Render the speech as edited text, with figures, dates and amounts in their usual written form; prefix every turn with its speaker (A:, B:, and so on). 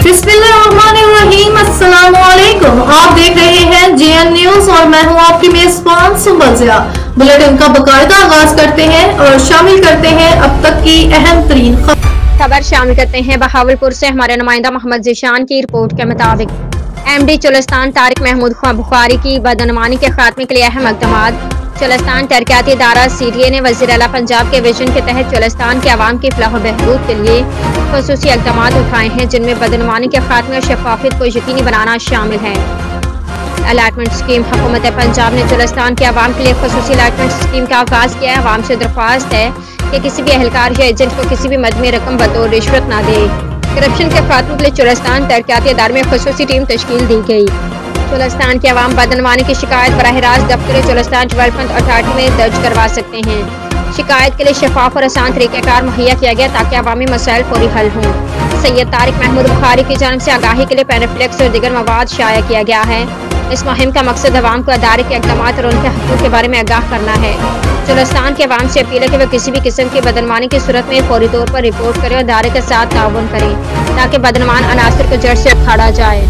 A: बिस्मिल्लाहिर्रहमानिर्रहीम। अस्सलामुअलैकुम। आप देख रहे हैं जेएन न्यूज और मैं हूं आपकी मेजबान सुबज़िया। बुलेटिन का बाकायदा आगाज करते हैं और शामिल करते हैं अब तक की अहम तरीन
B: खबर शामिल करते हैं। बहावलपुर से हमारे नुमाइंदा मोहम्मद ज़ीशान की रिपोर्ट के मुताबिक MD चुलिस्तान तारिक महमूद बुखारी की बदअनवानी के खात्मे के लिए अहम इक़दाम। चुलिस्तान तरक्याती इदारा CDA ने वज़ीर आला पंजाब के विजन के तहत चुलिस्तान के अवाम की फलाह बहबूद के लिए ख़ुसूसी इक़दाम उठाए हैं, जिनमें बदअनवानी के खात्मे और शफ़ाफ़ियत को यकीनी बनाना शामिल है। Allotment scheme. हुकूमत पंजाब ने चुलिस्तान के अवाम के लिए ख़ुसूसी अलाटमेंट स्कीम का आगाज़ किया है। अवाम से दरख्वास्त है कि किसी भी एहलकार या एजेंट को किसी भी मद में रकम बतौर रिश्वत न दे। करप्शन के खात्मे के लिए चुलिस्तान तरक्याती इदारे में ख़ुसूसी टीम तश्कील दी गई। चुलिस्तान के अवाम बदअनवानी की शिकायत बराह रास्त दफ्तर चुलिस्तान डेवलपमेंट अथॉरिटी में दर्ज करवा सकते हैं। शिकायत के लिए शफाफ और आसान तरीक़ाकार मुहैया किया गया ताकि अवामी मसाइल फौरी हल हों। सैयद तारिक महमूद बुखारी की जानिब से आगाही के लिए पैराफ्लेक्स और दीगर मवाद शाया किया गया है। इस मुहिम का मकसद अवाम को अदारे के इक़दाम और उनके हक़ूक़ के बारे में आगाह करना है। चुलिस्तान के अवाम से अपील है कि वह किसी भी किस्म की बदअनवानी की सूरत में फौरी तौर पर रिपोर्ट करें और अदारे के साथ ताउन करें ताकि बदअनवान अनासर को जड़ से उखाड़ा जाए।